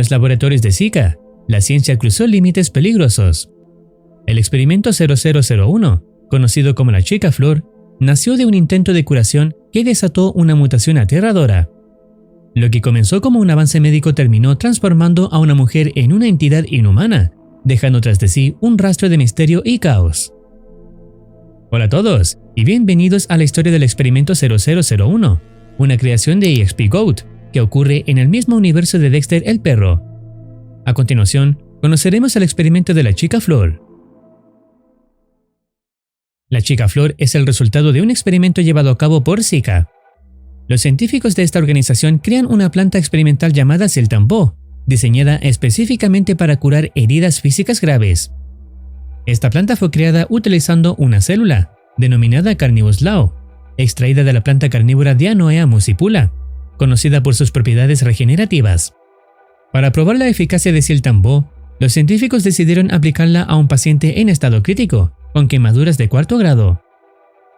los laboratorios de Zika, la ciencia cruzó límites peligrosos. El experimento 0001, conocido como la chica flor, nació de un intento de curación que desató una mutación aterradora. Lo que comenzó como un avance médico terminó transformando a una mujer en una entidad inhumana, dejando tras de sí un rastro de misterio y caos. Hola a todos, y bienvenidos a la historia del experimento 0001, una creación de EXP Goat, que ocurre en el mismo universo de Dexter el perro. A continuación, conoceremos el experimento de la chica flor. La chica flor es el resultado de un experimento llevado a cabo por Zika. Los científicos de esta organización crean una planta experimental llamada Siltambo, diseñada específicamente para curar heridas físicas graves. Esta planta fue creada utilizando una célula, denominada Carnivus lao, extraída de la planta carnívora Dianoea muscipula, conocida por sus propiedades regenerativas. Para probar la eficacia de Siltambo, los científicos decidieron aplicarla a un paciente en estado crítico, con quemaduras de 4º grado.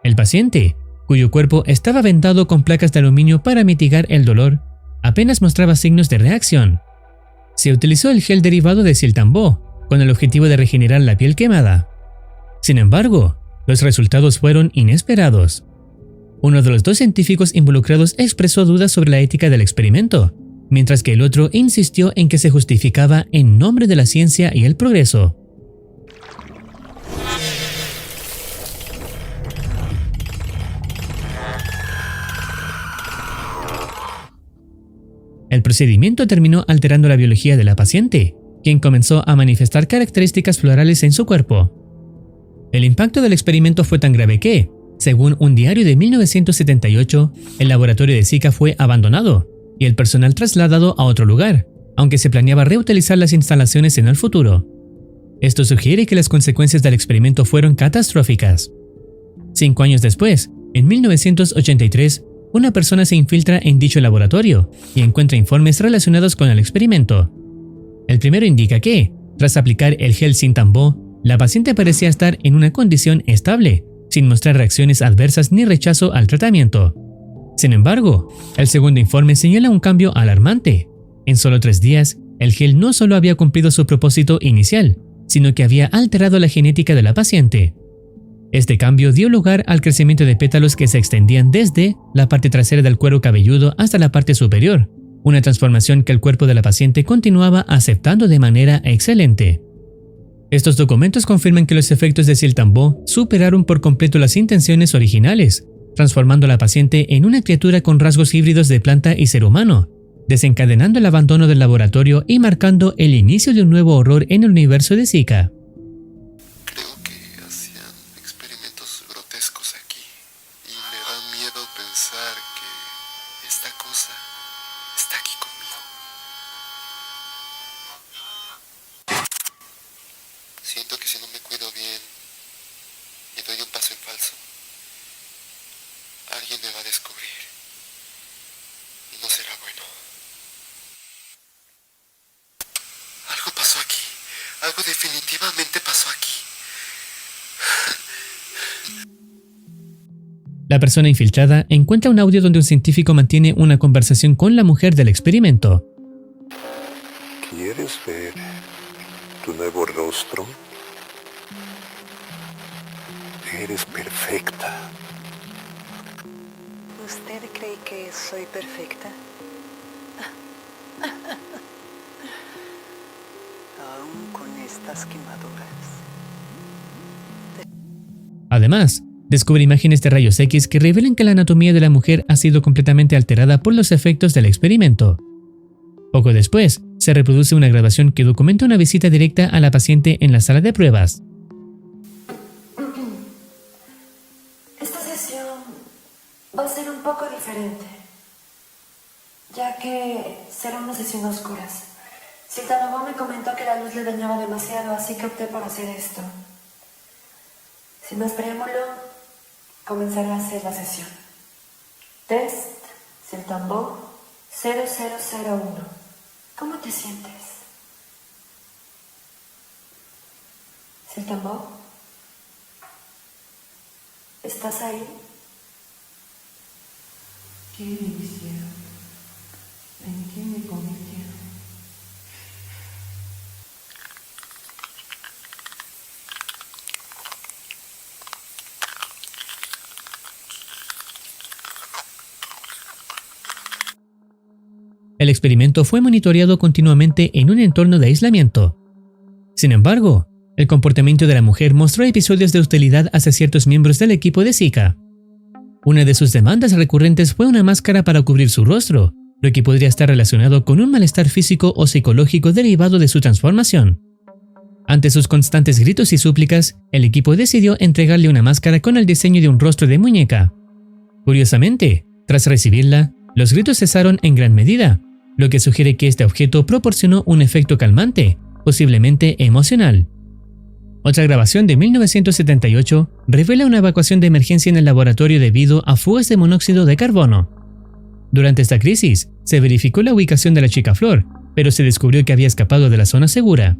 El paciente, cuyo cuerpo estaba vendado con placas de aluminio para mitigar el dolor, apenas mostraba signos de reacción. Se utilizó el gel derivado de Siltambo, con el objetivo de regenerar la piel quemada. Sin embargo, los resultados fueron inesperados. Uno de los dos científicos involucrados expresó dudas sobre la ética del experimento, mientras que el otro insistió en que se justificaba en nombre de la ciencia y el progreso. El procedimiento terminó alterando la biología de la paciente, quien comenzó a manifestar características florales en su cuerpo. El impacto del experimento fue tan grave que, según un diario de 1978, el laboratorio de Zika fue abandonado y el personal trasladado a otro lugar, aunque se planeaba reutilizar las instalaciones en el futuro. Esto sugiere que las consecuencias del experimento fueron catastróficas. 5 años después, en 1983, una persona se infiltra en dicho laboratorio y encuentra informes relacionados con el experimento. El primero indica que, tras aplicar el gel Siltambo, la paciente parecía estar en una condición estable, sin mostrar reacciones adversas ni rechazo al tratamiento. Sin embargo, el segundo informe señala un cambio alarmante. En solo 3 días, el gel no solo había cumplido su propósito inicial, sino que había alterado la genética de la paciente. Este cambio dio lugar al crecimiento de pétalos que se extendían desde la parte trasera del cuero cabelludo hasta la parte superior, una transformación que el cuerpo de la paciente continuaba aceptando de manera excelente. Estos documentos confirman que los efectos de Siltambo superaron por completo las intenciones originales, transformando a la paciente en una criatura con rasgos híbridos de planta y ser humano, desencadenando el abandono del laboratorio y marcando el inicio de un nuevo horror en el universo de Zika. Creo que hacían experimentos grotescos aquí y me da miedo pensar que esta cosa está aquí conmigo. Siento que si no me cuido bien y doy un paso en falso, alguien me va a descubrir y no será bueno. Algo pasó aquí. Algo definitivamente pasó aquí. La persona infiltrada encuentra un audio donde un científico mantiene una conversación con la mujer del experimento. ¿Quieres ver tu nuevo rostro? Eres perfecta. ¿Usted cree que soy perfecta? Aún con estas quemaduras. Además, descubre imágenes de rayos X que revelan que la anatomía de la mujer ha sido completamente alterada por los efectos del experimento. Poco después, se reproduce una grabación que documenta una visita directa a la paciente en la sala de pruebas. Esta sesión va a ser un poco diferente, ya que será una sesión a oscuras. Siltambo me comentó que la luz le dañaba demasiado, así que opté por hacer esto. Sin más preámbulo, comenzaré a hacer la sesión. Test Siltambo 0001. ¿Cómo te sientes? Siltambo, ¿estás ahí? ¿Qué me hicieron? ¿En qué me convirtieron? el experimento fue monitoreado continuamente en un entorno de aislamiento. Sin embargo, el comportamiento de la mujer mostró episodios de hostilidad hacia ciertos miembros del equipo de Zika. Una de sus demandas recurrentes fue una máscara para cubrir su rostro, lo que podría estar relacionado con un malestar físico o psicológico derivado de su transformación. Ante sus constantes gritos y súplicas, el equipo decidió entregarle una máscara con el diseño de un rostro de muñeca. Curiosamente, tras recibirla, los gritos cesaron en gran medida, lo que sugiere que este objeto proporcionó un efecto calmante, posiblemente emocional. Otra grabación de 1978 revela una evacuación de emergencia en el laboratorio debido a fugas de monóxido de carbono. Durante esta crisis, se verificó la ubicación de la chica Flor, pero se descubrió que había escapado de la zona segura.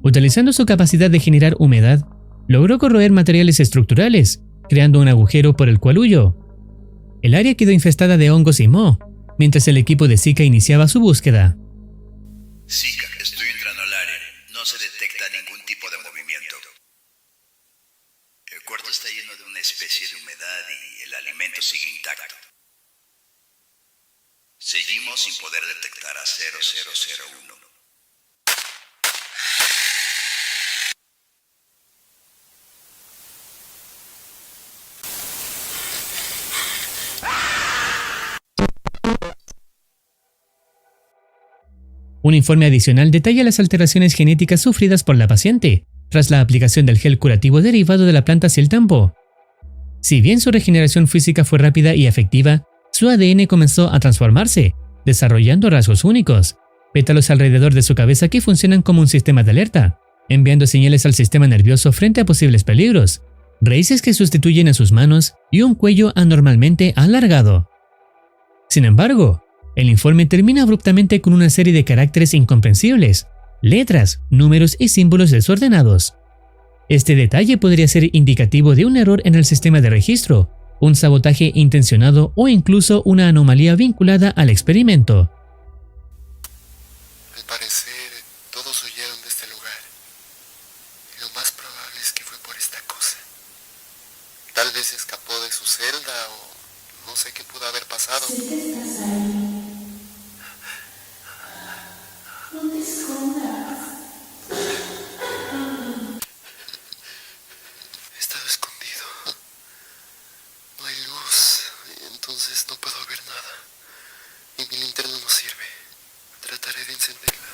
Utilizando su capacidad de generar humedad, logró corroer materiales estructurales, creando un agujero por el cual huyó. El área quedó infestada de hongos y moho, mientras el equipo de Zika iniciaba su búsqueda. Zika, estoy entrando al área. No se detecta ningún tipo de movimiento. El cuarto está lleno de una especie de humedad y el alimento sigue intacto. Seguimos sin poder detectar a 0001. Un informe adicional detalla las alteraciones genéticas sufridas por la paciente tras la aplicación del gel curativo derivado de la planta Siltampo. Si bien su regeneración física fue rápida y efectiva, su ADN comenzó a transformarse, desarrollando rasgos únicos, pétalos alrededor de su cabeza que funcionan como un sistema de alerta, enviando señales al sistema nervioso frente a posibles peligros, raíces que sustituyen a sus manos y un cuello anormalmente alargado. Sin embargo, el informe termina abruptamente con una serie de caracteres incomprensibles, letras, números y símbolos desordenados. Este detalle podría ser indicativo de un error en el sistema de registro, un sabotaje intencionado o incluso una anomalía vinculada al experimento. Al parecer, todos huyeron de este lugar. Y lo más probable es que fue por esta cosa. Tal vez escapó de su celda o no sé qué pudo haber pasado. Sé que estás ahí. No te escondas. He estado escondido. No hay luz, entonces no puedo ver nada. Y mi linterna no sirve. Trataré de encenderla.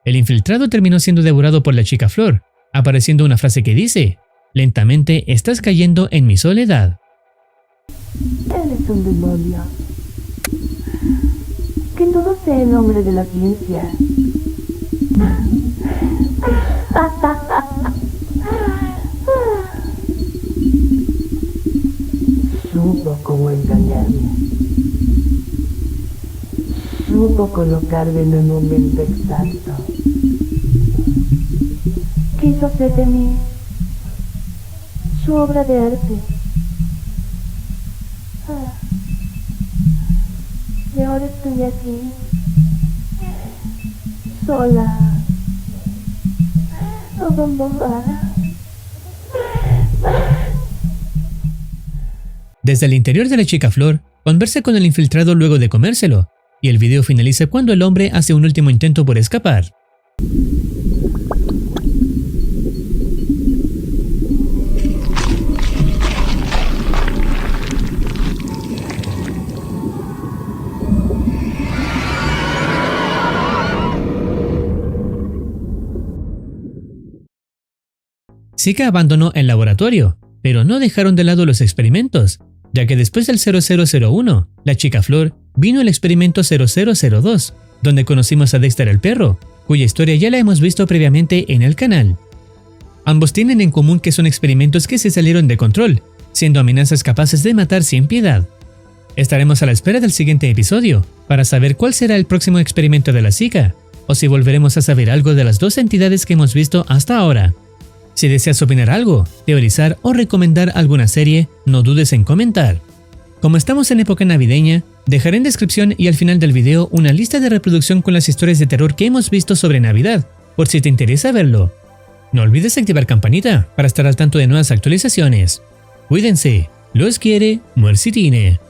El infiltrado terminó siendo devorado por la chica Flor, apareciendo una frase que dice: «Lentamente estás cayendo en mi soledad». Eres un demonio. Que todo sea en nombre de la ciencia. Supo cómo engañarme. Supo colocarme en el momento exacto. Quiso hacer de mí su obra de arte. Y ahora estoy aquí, sola, abandonada. Desde el interior de la chica Flor, conversa con el infiltrado luego de comérselo, y el video finaliza cuando el hombre hace un último intento por escapar. Zika abandonó el laboratorio, pero no dejaron de lado los experimentos, ya que después del 0001, la chica Flor, vino el experimento 0002, donde conocimos a Dexter el perro, cuya historia ya la hemos visto previamente en el canal. Ambos tienen en común que son experimentos que se salieron de control, siendo amenazas capaces de matar sin piedad. Estaremos a la espera del siguiente episodio, para saber cuál será el próximo experimento de la Zika, o si volveremos a saber algo de las dos entidades que hemos visto hasta ahora. Si deseas opinar algo, teorizar o recomendar alguna serie, no dudes en comentar. Como estamos en época navideña, dejaré en descripción y al final del video una lista de reproducción con las historias de terror que hemos visto sobre Navidad, por si te interesa verlo. No olvides activar campanita para estar al tanto de nuevas actualizaciones. Cuídense. Los quiere Muercitine.